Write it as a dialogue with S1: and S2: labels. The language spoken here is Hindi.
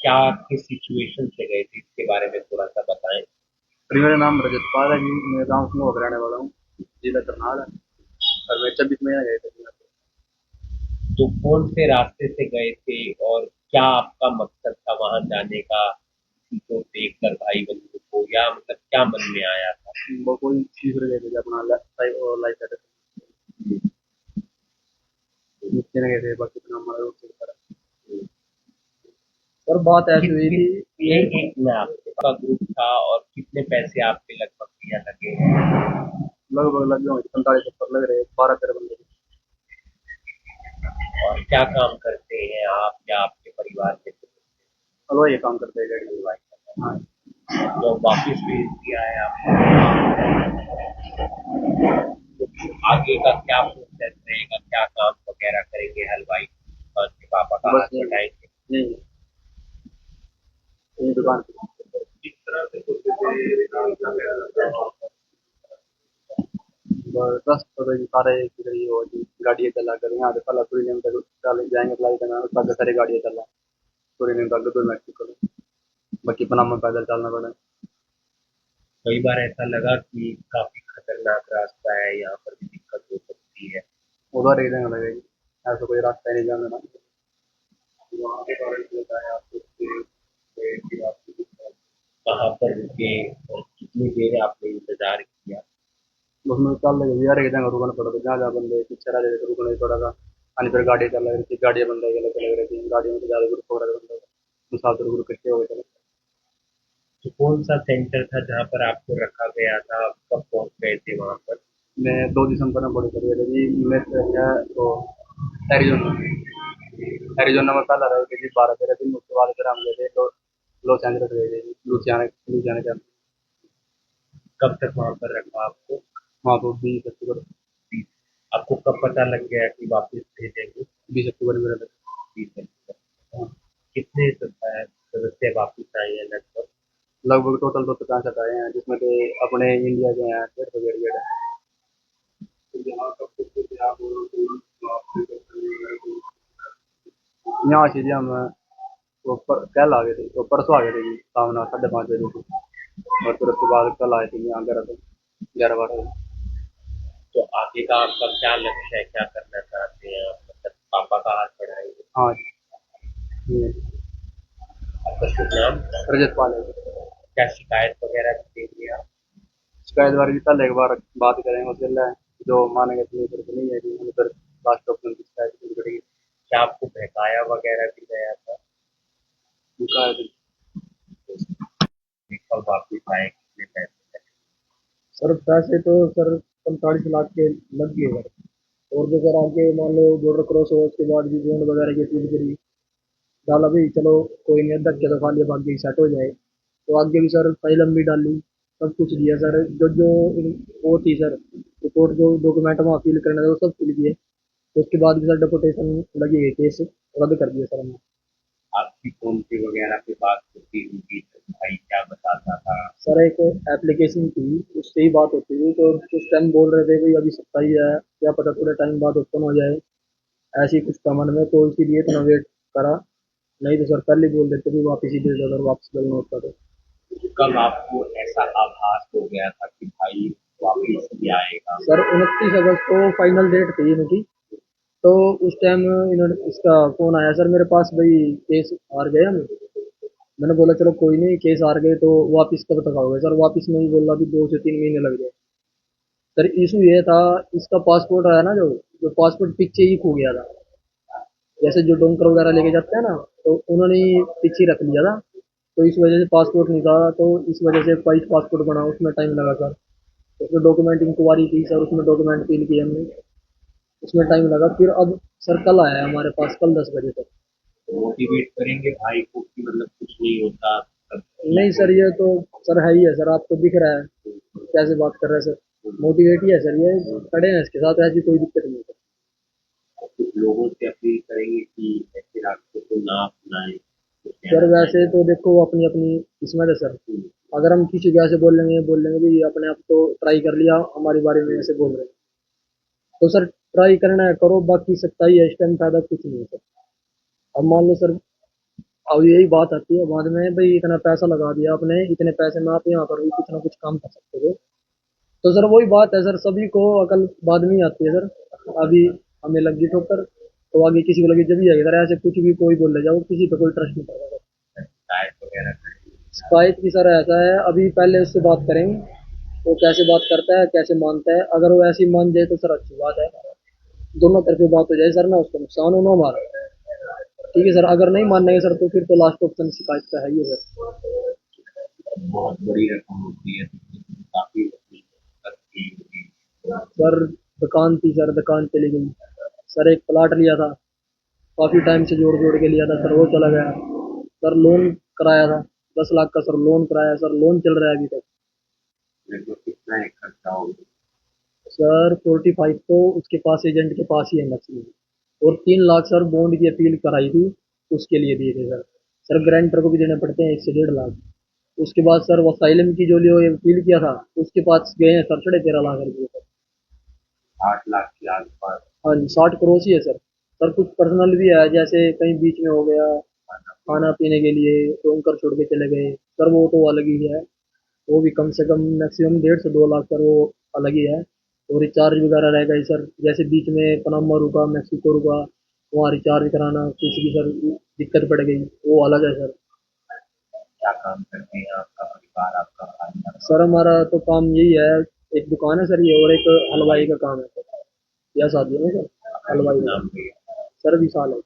S1: क्या किस सिचुएशन से गए थे इसके बारे में थोड़ा सा बताएं।
S2: जी, मेरा नाम रजतपाल है जी। मैं गाँव समूह का रहने वाला हूँ। जिला करनाल है। और मैं 24 महीने गए थे जी यहाँ पे।
S1: तो कौन से रास्ते से गए थे और क्या आपका मकसद था वहां जाने का, किसी को देखकर भाई बंधु को, या मतलब क्या मन में आया था।
S2: वो कोई चीज़ रह गए थे जी, अपना लाइफ सेट नीचे गए थे, बाकी अपना हमारा रोड से करा। और बात ऐसी
S1: किस
S2: हुई
S1: किस
S2: थी।
S1: ये एक में आपका ग्रुप था और कितने पैसे आपके लगभग भैया लगे हैं।
S2: लगभग लग गए 45-70 लग रहे, 12-13 बंदे।
S1: और क्या काम करते हैं आप या आपके परिवार के लोग।
S2: हलवाई ये काम करते हैं गाड़ी।
S1: हलवाई का
S2: हाँ।
S1: काम। तो वापिस भेज दिया है आपको। तो आगे का क्या प्रोसेस रहेगा, क्या काम वगैरह करेंगे हलवाई के पापा का
S2: बस
S1: हाथ बटाएंगे।
S2: यही यही दुकान पे।
S1: किस तरह से कुछ
S2: बस 10 सारे एक ही हो जी। गाड़ियाँ चला कर यहाँ से पहला पूरी दिन तक चले जाएंगे, फ्लाइट में उसके बाद सारी गाड़ियाँ चला पूरी दिन तक 2 मैक्सिको। बाकी पनामा पैदल चलना पड़ा।
S1: कई बार ऐसा लगा कि काफी खतरनाक रास्ता है, यहाँ पर भी दिक्कत हो सकती है।
S2: उधर एक जगह लगेगी, ऐसा कोई रास्ता ही नहीं जाना ना।
S1: वहाँ के बारे में बताया आपको कि आप कहाँ पर रुके और कितनी देर आपने इंतजार किया।
S2: उसमें चल लगे यार, एक जगह रुकना पड़ा था, जहाँ जहाँ बंदे पीछे रह रहे थे रुकना ही पड़ा था। पानी पर गाड़ी चल रही थी, गाड़ियाँ बंद लग लग रही थी, गाड़ियों में तो ज़्यादा ग्रुप हो रहा था बंदों का। 7 ग्रुप इकट्ठे हो गए थे।
S1: तो कौन सा सेंटर था जहाँ पर आपको रखा गया था, आप कब पहुँच गए थे वहाँ पर।
S2: मैं 2 दिसंबर में बड़ी करी थी। मैं तो एरिजोना एरिजोना में पहला रहे थे जी 12-13 दिन। उसके बाद फिर हम गए थे लॉस एंजल्स गए थे जी, लुसियाना के।
S1: कब तक वहाँ पर रखा आपको।
S2: वहाँ पर 20 अक्टूबर।
S1: आपको कब पता लग गया कि वापस भेजेंगे।
S2: 20 अक्टूबर में रहे
S1: 20 तारीख।
S2: थे।
S1: कितने सदस्य वापस आए हैं लगभग।
S2: लगभग टोटल तो 65 आए हैं, जिसमें से अपने इंडिया के हैं 150 है। यहाँ से जी हम वो कल आ गए थे, तो परसों आ गए थे जी, सामने 5:30 बजे थे। और फिर उसके बाद कल आए थे यहाँ 11-12 बजे।
S1: तो आगे का आपका क्या लक्ष्य है, क्या करना चाहते हैं आप, मतलब पापा का हाथ बढ़ाएंगे।
S2: हाँ जी।
S1: आपका शुभ नाम।
S2: रजत पाल है।
S1: क्या शिकायत वगैरह भी देंगे आप।
S2: शिकायत बार भी कल एक बार बात करेंगे उसके लिए, जो मानेंगे इतनी फिर नहीं है कि फिर लास्ट ऑप्शन की शिकायत करनी पड़ेगी।
S1: क्या आपको बहकाया वगैरह भी गया था।
S2: उनका है कि
S1: कब वापस आए, कितने पैसे लगे?
S2: सर पैसे तो सर 45 लाख के लग गए सर। और जो सर आगे मान लो बॉर्डर क्रॉस हुआ उसके बाद भी बॉन्ड वगैरह की अपील करी। डाला भी चलो कोई नहीं, अध्यक्ष के तो खा लिया, बाकी सेट हो जाए। तो आगे भी सर फाइल लंबी डाली, सब कुछ दिया सर। जो जो वो थी सर रिपोर्ट, जो डॉक्यूमेंट वहाँ फिल करना था वो सब फिल किए। तो उसके बाद भी सर डिपोटेशन लगी गई, केस रद्द कर दिया सर हमने।
S1: आपकी फोन पे वगैरह पे बात होती होगी तो भाई क्या बताता था।
S2: सर एक एप्लीकेशन थी, उससे ही बात होती थी। तो उस टाइम बोल रहे थे भाई अभी 27 है, क्या पता थोड़े टाइम बाद ओपन हो जाए, ऐसी कुछ था मन में। तो इसीलिए इतना वेट करा। नहीं तो सर कल ही बोल देते भी वापस ही दे दो अगर वापस लगना होता तो।
S1: कब आपको ऐसा आभास हो गया था कि भाई वापिस ही आएगा।
S2: सर 29 अगस्त को फाइनल डेट थी इनकी। तो उस टाइम इन्होंने इसका फोन आया सर मेरे पास, भाई केस हार गए हम। मैंने बोला चलो कोई नहीं, केस हार गए तो वापस कब तक आओगे सर। वापस में ही बोला भी 2 से 3 महीने लग जाए। सर इशू ये था, इसका पासपोर्ट आया ना, जो जो पासपोर्ट पीछे ही खो गया था। जैसे जो डोंकर वगैरह लेके जाते हैं ना, तो उन्होंने ही पीछे रख लिया था। तो इस वजह से पासपोर्ट नहीं था। तो इस वजह से वाइट पासपोर्ट बना, उसमें टाइम लगा सर। उसमें डॉक्यूमेंट इंक्वायरी थी सर, उसमें डॉक्यूमेंट फिल किए हमने, उसमें टाइम लगा। फिर अब सर कल आया है हमारे पास, कल 10 बजे तक।
S1: मोटिवेट करेंगे भाई को कि मतलब कुछ नहीं होता, सब ठीक
S2: नहीं
S1: हो
S2: सर ये तो सर है ही है सर, आपको दिख रहा है कैसे बात कर रहे हैं सर। मोटिवेट ही है सर, ये खड़े हैं इसके साथ, ऐसी कोई दिक्कत नहीं है।
S1: जाए। कुछ लोगों से अपील करेंगे कि ऐसे रास्ते को ना अपनाएं, कुछ
S2: सर
S1: कहना
S2: वैसे
S1: चाहेंगे।
S2: तो देखो अपनी अपनी किस्मत है सर। अगर हम किसी को ऐसे बोल लेंगे भी अपने आप तो ट्राई कर लिया, हमारी बारे में ऐसे बोल रहे हैं, तो सर ट्राई करना है करो, बाकी सच्चाई है इस टाइम, फायदा कुछ नहीं है सर। अब मान लो सर अब यही बात आती है बाद में, भाई इतना पैसा लगा दिया आपने, इतने पैसे में आप यहाँ पर भी कुछ ना कुछ काम कर सकते हो। तो सर वही बात है सर, सभी को अकल बाद में ही आती है सर। अभी हमें लगी ठोकर, तो आगे किसी को लगी जब ही आएगी सर। ऐसे कुछ भी कोई बोल ले जाओ, किसी पे कोई ट्रस्ट नहीं करेगा सर।
S1: शिकायत वगैरह करें?
S2: शिकायत की सर ऐसा है, अभी पहले उससे बात करेंगे, वो कैसे बात करता है, कैसे मानता है। अगर वो ऐसी मान जाए तो सर अच्छी बात है, दोनों तरफे बात हो जाए सर, ना उसको नुकसान हो ना हमारा। ठीक है सर, अगर नहीं मानेंगे सर तो फिर तो लास्ट ऑप्शन शिकायत का है ही है सर।
S1: बहुत बड़ी रकम होती है तो काफी वकील करती होगी।
S2: सर दुकान थी सर, दुकान चली गई सर। एक प्लाट लिया था, काफी टाइम से जोड़ जोड़ के लिया था सर, वो चला गया सर। लोन कराया था 10 लाख का सर, लोन कराया सर, लोन चल रहा है अभी तक।
S1: लगभग कितना एक खर्चा होगा?
S2: सर 45 तो उसके पास, एजेंट के पास ही है मैक्सिमम। और 3 लाख सर बॉन्ड की अपील कराई थी, उसके लिए दिए थे सर। सर गारंटर को भी देने पड़ते हैं 1 से 1.5 लाख। उसके बाद सर वो साइलम की जो लियो अपील किया था, उसके पास गए हैं सर 13.5 लाख रुपए सर।
S1: 8 लाख के आसपास।
S2: हाँ जी, 60 करोड़ ही है सर। सर कुछ पर्सनल भी है, जैसे कहीं बीच में हो गया
S1: खाना
S2: खाना
S1: पीना।
S2: पीने के लिए, रूम कर छोड़ के चले गए सर, वो तो अलग ही है। वो भी कम से कम मैक्सिमम 1.5 से 2 लाख सर, वो अलग ही है। और रिचार्ज वगैरह रह गई सर, जैसे बीच में पनामा रुका, मैक्सिको रुका, वहाँ रिचार्ज कराना किसी की सर दिक्कत पड़ गई, वो अलग है सर।
S1: क्या काम करते हैं आपका परिवार, आपका खानदान?
S2: सर हमारा तो काम यही है, एक दुकान है सर ये, और एक हलवाई का काम है सर। या शादी है ना सर,
S1: आपका
S2: हलवाई
S1: शुभ
S2: का।
S1: नाम भी है?
S2: सर विशाल है।